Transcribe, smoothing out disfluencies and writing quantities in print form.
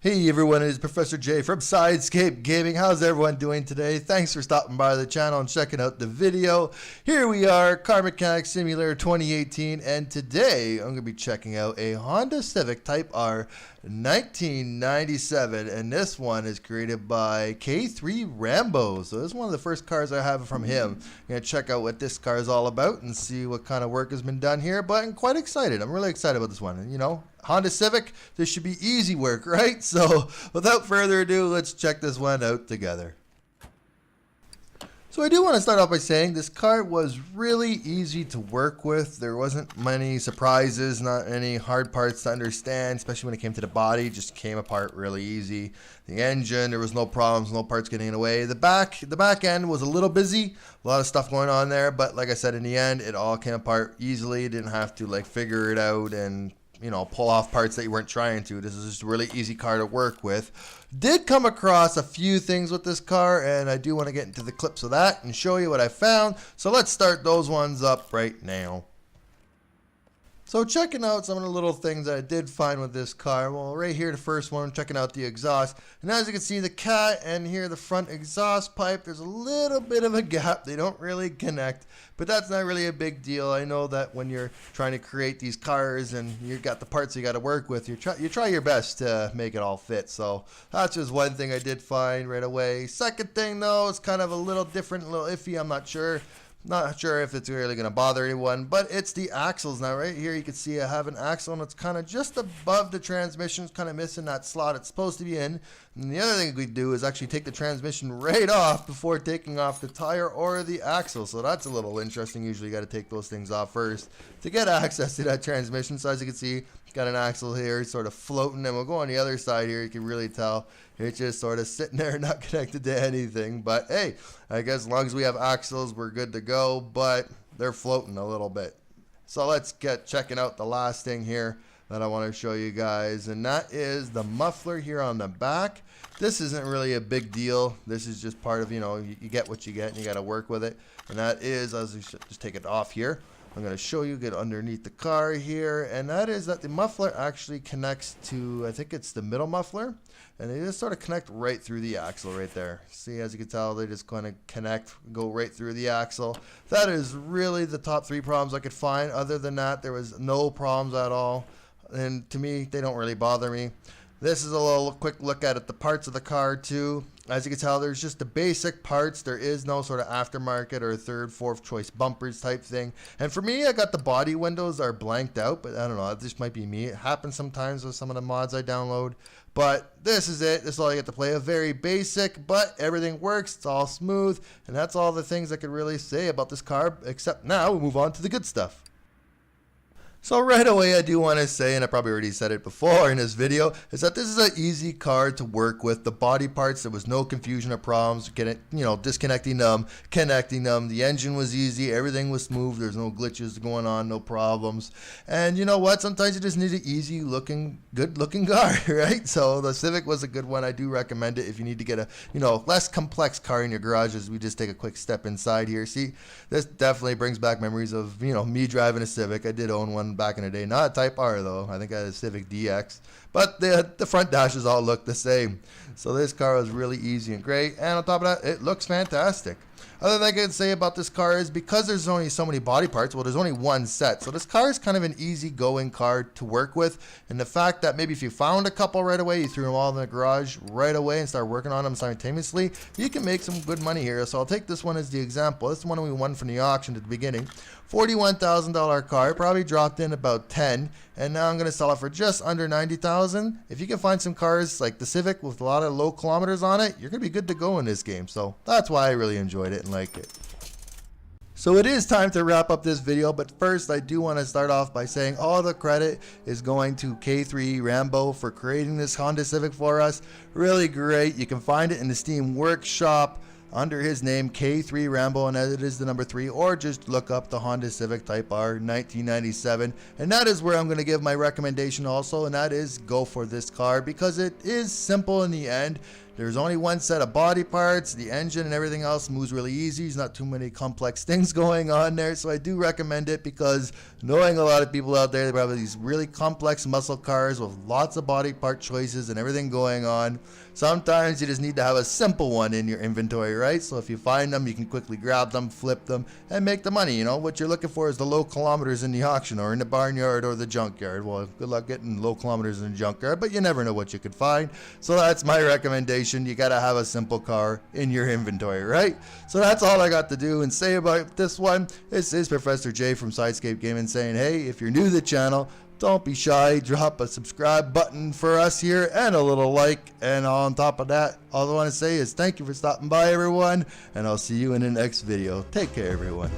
Hey everyone, it is Professor J from Sidescape Gaming. How's everyone doing today? Thanks for stopping by the channel and checking out the video. Here we are, Car Mechanic Simulator 2018, and today I'm going to be checking out a Honda Civic Type-R 1997, and this one is created by K3 Rambo. So this is one of the first cars I have from him. I'm going to check out what this car is all about and see what kind of work has been done here, but I'm quite excited. I'm really excited about this one. And, you know, Honda Civic, this should be easy work, right? So without further ado, let's check this one out together. So I do want to start off by saying this car was really easy to work with. There wasn't many surprises, not any hard parts to understand, especially when it came to the body. It just came apart really easy. The engine, there was no problems, no parts getting in the way. The back end was a little busy, a lot of stuff going on there, but like I said, in the end, it all came apart easily. Didn't have to like figure it out and pull off parts that you weren't trying to. This is just a really easy car to work with. Did come across a few things with this car, and I do want to get into the clips of that and show you what I found. So let's start those ones up right now. So checking out some of the little things that I did find with this car. Well, right here, the first one, checking out the exhaust. And as you can see, the cat and here, the front exhaust pipe, there's a little bit of a gap. They don't really connect, but that's not really a big deal. I know that when you're trying to create these cars and you've got the parts you got to work with, you try your best to make it all fit. So that's just one thing I did find right away. Second thing, though, it's kind of a little different, a little iffy. I'm not sure. Not sure if it's really going to bother anyone, but it's the axles. Now right here you can see I have an axle and it's kind of just above the transmission. It's kind of missing that slot it's supposed to be in. And the other thing we do is actually take the transmission right off before taking off the tire or the axle. So that's a little interesting. Usually you got to take those things off first to get access to that transmission. So as you can see, got an axle here sort of floating, and we'll go on the other side here. You can really tell it's just sort of sitting there, not connected to anything. But hey, I guess as long as we have axles, we're good to go, but they're floating a little bit. So let's get checking out the last thing here that I want to show you guys, and that is the muffler here on the back. This isn't really a big deal. This is just part of, you get what you get and you got to work with it. And that is, as you should just take it off here. I'm going to show you, get underneath the car here, and that is that the muffler actually connects to, I think it's the middle muffler, and they just sort of connect right through the axle right there. See, as you can tell, they just kind of connect, go right through the axle. That is really the top three problems I could find. Other than that, there was no problems at all, and to me, they don't really bother me. This is a little quick look at the parts of the car too. As you can tell, there's just the basic parts. There is no sort of aftermarket or third, fourth choice bumpers type thing. And for me, I got the body windows are blanked out, but I don't know, this might be me. It happens sometimes with some of the mods I download. But this is it. This is all you get to play. A very basic, but everything works. It's all smooth. And that's all the things I could really say about this car, except now we move on to the good stuff. So right away, I do want to say, and I probably already said it before in this video, is that this is an easy car to work with. The body parts, there was no confusion or problems getting, disconnecting them, connecting them. The engine was easy. Everything was smooth. There's no glitches going on, no problems. And you know what? Sometimes you just need an easy looking, good looking car, right? So the Civic was a good one. I do recommend it if you need to get a, less complex car in your garage. As we just take a quick step inside here. See, this definitely brings back memories of, me driving a Civic. I did own one back in the day, not a Type-R though. I think I had a Civic DX, but the front dashes all look the same. So this car was really easy and great, and on top of that, it looks fantastic. Other thing I can say about this car is because there's only so many body parts, well, there's only one set. So this car is kind of an easy-going car to work with. And the fact that maybe if you found a couple right away, you threw them all in the garage right away and start working on them simultaneously, you can make some good money here. So I'll take this one as the example. This is one we won from the auction at the beginning. $41,000 car, probably dropped in about 10, and now I'm going to sell it for just under 90,000. If you can find some cars like the Civic with a lot of low kilometers on it, you're going to be good to go in this game. So that's why I really enjoyed it and liked it. So it is time to wrap up this video, but first I do want to start off by saying all the credit is going to K3 Rambo for creating this Honda Civic for us. Really great. You can find it in the Steam Workshop under his name, K3 Rambo, and it is the number 3, or just look up the Honda Civic Type-R 1997, and that is where I'm going to give my recommendation also, and that is go for this car because it is simple in the end. There's only one set of body parts. The engine and everything else moves really easy. There's not too many complex things going on there. So I do recommend it, because knowing a lot of people out there, they have these really complex muscle cars with lots of body part choices and everything going on. Sometimes you just need to have a simple one in your inventory, right? So if you find them, you can quickly grab them, flip them, and make the money. You know, what you're looking for is the low kilometers in the auction or in the barnyard or the junkyard. Well, good luck getting low kilometers in the junkyard, but you never know what you could find. So that's my recommendation. You gotta have a simple car in your inventory, right? So that's all I got to do and say about this one. This is Professor J from Sidescape Gaming saying, hey, if you're new to the channel, don't be shy, drop a subscribe button for us here and a little like. And on top of that, all I want to say is thank you for stopping by, everyone, and I'll see you in the next video. Take care, everyone.